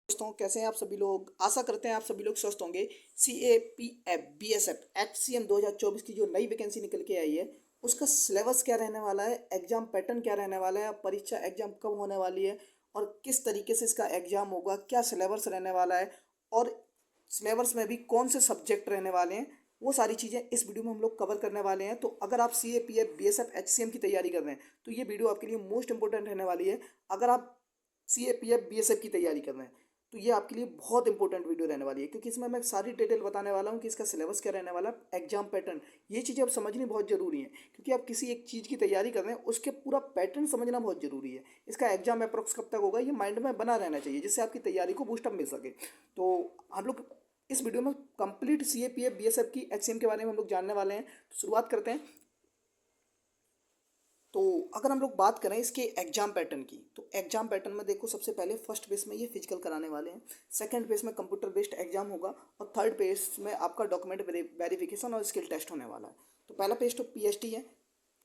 दोस्तों, कैसे हैं आप सभी लोग। आशा करते हैं आप सभी लोग स्वस्थ होंगे। CAPF BSF HCM 2024 की जो नई वैकेंसी निकल के आई है, उसका सिलेबस क्या रहने वाला है, एग्जाम पैटर्न क्या रहने वाला है, परीक्षा एग्जाम कब होने वाली है और किस तरीके से इसका एग्जाम होगा, क्या सिलेबस रहने वाला है और सिलेबस में भी कौन से सब्जेक्ट रहने वाले हैं, वो सारी चीज़ें इस वीडियो में हम लोग कवर करने वाले हैं। तो अगर आप CAPF BSF HCM की तैयारी कर रहे हैं तो ये वीडियो आपके लिए मोस्ट इंपॉर्टेंट रहने वाली है। अगर आप CAPF BSF की तैयारी कर रहे हैं तो ये आपके लिए बहुत इंपॉर्टेंट वीडियो रहने वाली है, क्योंकि इसमें मैं सारी डिटेल बताने वाला हूँ कि इसका सिलेबस क्या रहने वाला है, एग्जाम पैटर्न। ये चीज़ें आप समझनी बहुत ज़रूरी है, क्योंकि आप किसी एक चीज़ की तैयारी कर रहे हैं उसके पूरा पैटर्न समझना बहुत ज़रूरी है। इसका एग्जाम अप्रोक्स कब तक होगा ये माइंड में बना रहना चाहिए, जिससे आपकी तैयारी को बूस्टअप मिल सके। तो हम लोग इस वीडियो में कंप्लीट CAPF BSF की HCM के बारे में हम लोग जानने वाले हैं। तो शुरुआत करते हैं। तो अगर हम लोग बात करें इसके एग्जाम पैटर्न की, तो एग्जाम पैटर्न में देखो, सबसे पहले फर्स्ट फेज में ये फिजिकल कराने वाले हैं, सेकंड फेज में कंप्यूटर बेस्ड एग्जाम होगा और थर्ड फेज में आपका डॉक्यूमेंट वेरिफिकेशन और स्किल टेस्ट होने वाला है। तो पहला फेज तो PST है,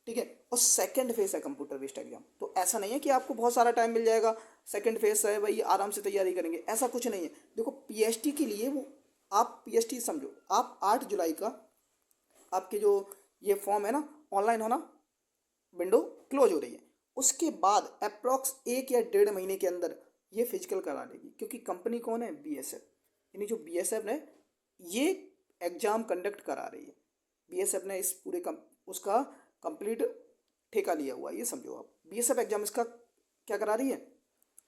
ठीक है, और सेकंड फेज है कंप्यूटर बेस्ड एग्जाम। तो ऐसा नहीं है कि आपको बहुत सारा टाइम मिल जाएगा, सेकंड फेज है भाई आराम से तैयारी करेंगे, ऐसा कुछ नहीं है। देखो PST के लिए वो, आप PST समझो, आप 8 जुलाई का आपके जो ये फॉर्म है ना, ऑनलाइन होना, विंडो क्लोज हो रही है। उसके बाद अप्रॉक्स 1 या 1.5 महीने के अंदर ये फिजिकल करा देगी, क्योंकि कंपनी कौन है, BSF। यानी जो BSF ने ये एग्जाम कंडक्ट करा रही है, BSF ने इस पूरे उसका कंप्लीट ठेका लिया हुआ है, ये समझो आप। BSF एग्जाम इसका क्या करा रही है,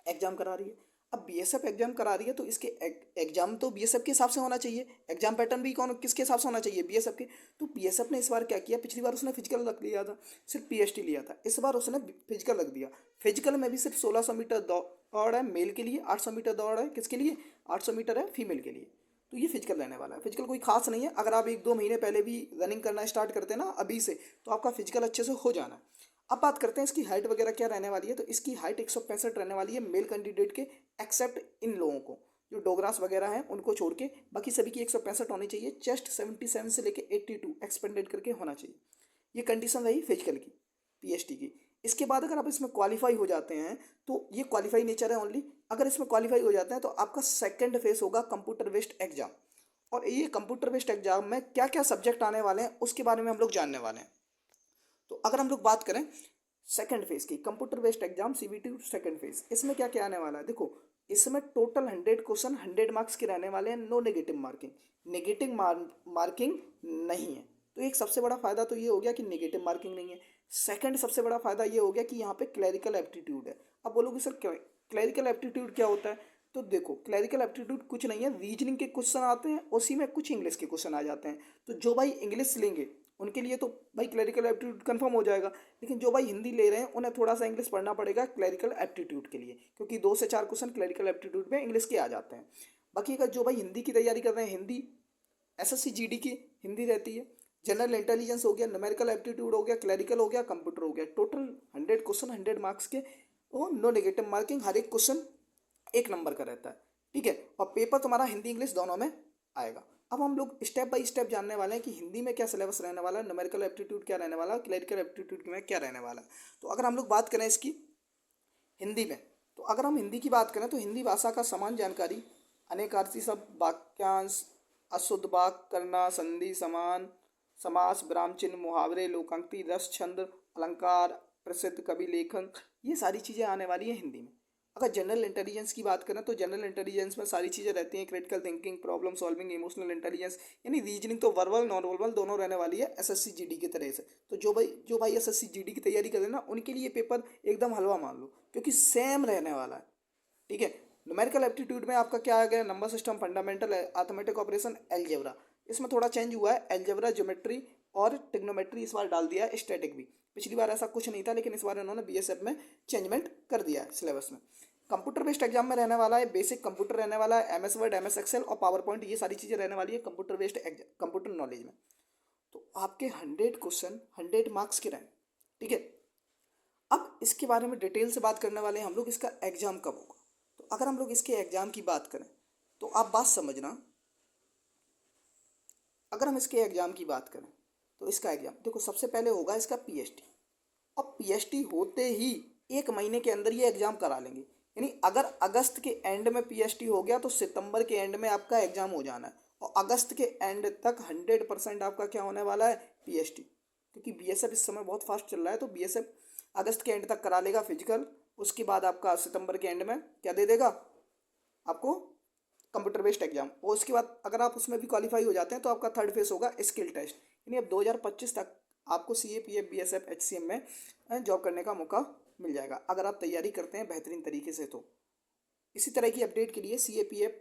एग्जाम करा रही है। अब BSF एग्जाम करा रही है तो इसके एग्जाम तो BSF के हिसाब से होना चाहिए, एग्जाम पैटर्न भी कौन किसके हिसाब से होना चाहिए, BSF के। तो BSF ने इस बार क्या किया, पिछली बार उसने फिजिकल रख लिया था, सिर्फ PST लिया था, इस बार उसने फिजिकल रख दिया। फिजिकल में भी सिर्फ 1600 मीटर दौड़ है मेल के लिए, 800 मीटर दौड़ है किसके लिए, 800 मीटर है फीमेल के लिए। तो ये फिजिकल रहने वाला है। फिजिकल कोई खास नहीं है, अगर आप 1-2 महीने पहले भी रनिंग करना स्टार्ट करते हैं ना अभी से, तो आपका फिजिकल अच्छे से हो जाना है। अब बात करते हैं इसकी हाइट वगैरह क्या रहने वाली है। तो इसकी हाइट 165 रहने वाली है मेल कैंडिडेट के, एक्सेप्ट इन लोगों को, जो डोगरास वगैरह हैं उनको छोड़ के बाकी सभी की 165 होनी चाहिए। चेस्ट 77 से लेके 82 एक्सपेंडेड करके होना चाहिए। ये कंडीशन रही फिजिकल की, PST की। इसके बाद अगर आप इसमें क्वालिफाई हो जाते हैं, तो ये क्वालिफाई नेचर है ओनली। अगर इसमें क्वालिफाई हो जाते हैं तो आपका सेकंड फेस होगा कंप्यूटर बेस्ड एग्जाम। और ये कंप्यूटर बेस्ड एग्जाम में क्या क्या सब्जेक्ट आने वाले हैं उसके बारे में हम लोग जानने वाले हैं। तो अगर हम लोग बात करें सेकंड फेज की, computer based exam CBT second phase, इसमें क्या क्या आने वाला है। देखो, इसमें टोटल 100 क्वेश्चन 100 मार्क्स के रहने वाले हैं, no negative marking. Negative marking नहीं है। तो एक सबसे बड़ा फायदा तो ये हो गया कि नेगेटिव मार्किंग नहीं है। सेकंड सबसे बड़ा फायदा ये हो गया कि यहाँ पे क्लैरिकल एप्टीट्यूड है। अब बोलोगे सर क्लैरिकल एप्टीट्यूड क्या होता है। तो देखो, क्लैरिकल एप्टीट्यूड कुछ नहीं है, रीजनिंग के क्वेश्चन आते हैं, उसी में कुछ इंग्लिश के क्वेश्चन आ जाते हैं। तो जो भाई इंग्लिश लेंगे उनके लिए तो भाई क्लैरिकल एप्टीट्यूड कंफर्म हो जाएगा, लेकिन जो भाई हिंदी ले रहे हैं उन्हें थोड़ा सा इंग्लिश पढ़ना पड़ेगा क्लैरिकल एप्टीट्यूड के लिए, क्योंकि 2 से 4 क्वेश्चन क्लैरिकल एप्टीट्यूड में इंग्लिश के आ जाते हैं। बाकी अगर जो भाई हिंदी की तैयारी कर रहे हैं, हिंदी SSC GD की हिंदी रहती है। जनरल इंटेलिजेंस हो गया, न्यूमेरिकल एप्टीट्यूड हो गया, क्लैरिकल हो गया, कंप्यूटर हो गया, टोटल 100 क्वेश्चन 100 मार्क्स के, और नो नेगेटिव मार्किंग, हर एक क्वेश्चन 1 नंबर का रहता है, ठीक है। और पेपर तुम्हारा हिंदी इंग्लिश दोनों में आएगा। अब हम लोग स्टेप बाय स्टेप जानने वाले हैं कि हिंदी में क्या सिलेबस रहने वाला है, न्यूमेरिकल एप्टीट्यूड क्या रहने वाला है, क्लरिकल एप्टीट्यूड में क्या रहने वाला है। तो अगर हम लोग बात करें इसकी हिंदी में, तो अगर हम हिंदी की बात करें तो हिंदी भाषा का समान जानकारी, अनेकार्थी शब्द, वाक्यांश, अशुद्ध वाक्य करना, संधि, समान, समास, विराम चिन्ह, मुहावरे, लोकांक्ति, रस, छंद, अलंकार, प्रसिद्ध कवि, लेखन, ये सारी चीज़ें आने वाली हैं हिंदी में। अगर जनरल इंटेलिजेंस की बात करें तो जनरल इंटेलिजेंस में सारी चीज़ें रहती हैं, critical thinking, problem solving, emotional intelligence, यानी रीजनिंग तो वर्बल नॉन वर्बल दोनों रहने वाली है SSC GD की तरह से। तो जो भाई SSC GD की तैयारी कर रहे हैं ना, उनके लिए पेपर एकदम हलवा मान लो, क्योंकि सेम रहने वाला है, ठीक है। न्यूमेरिकल एप्टीट्यूड में आपका क्या आ गया, number system, fundamental, arithmetic operation, algebra. इसमें थोड़ा चेंज हुआ है, एलजेब्रा, ज्योमेट्री और ट्रिग्नोमेट्री इस बार डाल दिया है, स्टैटिक भी। पिछली बार ऐसा कुछ नहीं था, लेकिन इस बार इन्होंने BSF में चेंजमेंट कर दिया है सिलेबस में। कंप्यूटर बेस्ड एग्जाम में रहने वाला है बेसिक कंप्यूटर रहने वाला है, MS वर्ड, MS एक्सेल और पावर पॉइंट, ये सारी चीज़ें रहने वाली है कंप्यूटर बेस्ड कंप्यूटर नॉलेज में। तो आपके 100 क्वेश्चन 100 मार्क्स के रहें, ठीक है। अब इसके बारे में डिटेल से बात करने वाले हैं हम लोग, इसका एग्जाम कब होगा। तो अगर हम लोग इसके एग्जाम की बात करें तो आप बात समझना, अगर हम इसके एग्जाम की बात करें तो इसका एग्जाम देखो, सबसे पहले होगा इसका PST। और PST होते ही 1 महीने के अंदर ये एग्जाम करा लेंगे। यानी अगर अगस्त के एंड में पीएसटी हो गया तो सितंबर के एंड में आपका एग्जाम हो जाना है, और अगस्त के एंड तक 100% आपका क्या होने वाला है, पीएसटी। क्योंकि बीएसएफ इस समय बहुत फास्ट चल रहा है, तो बीएसएफ अगस्त के एंड तक करा लेगा फिजिकल। उसके बाद आपका सितंबर के एंड में क्या दे देगा आपको, कंप्यूटर बेस्ड एग्जाम। और उसके बाद अगर आप उसमें भी क्वालिफाई हो जाते हैं तो आपका थर्ड फेज होगा स्किल टेस्ट। यानी अब 2025 तक आपको C A P F B S F H C M में जॉब करने का मौका मिल जाएगा, अगर आप तैयारी करते हैं बेहतरीन तरीके से। तो इसी तरह की अपडेट के लिए C A P F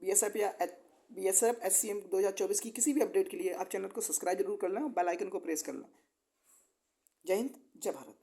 B S F या B S F H C M 2024 की किसी भी अपडेट के लिए आप चैनल को सब्सक्राइब जरूर कर लें और बेल आइकन को प्रेस कर लें। जय हिंद, जय भारत।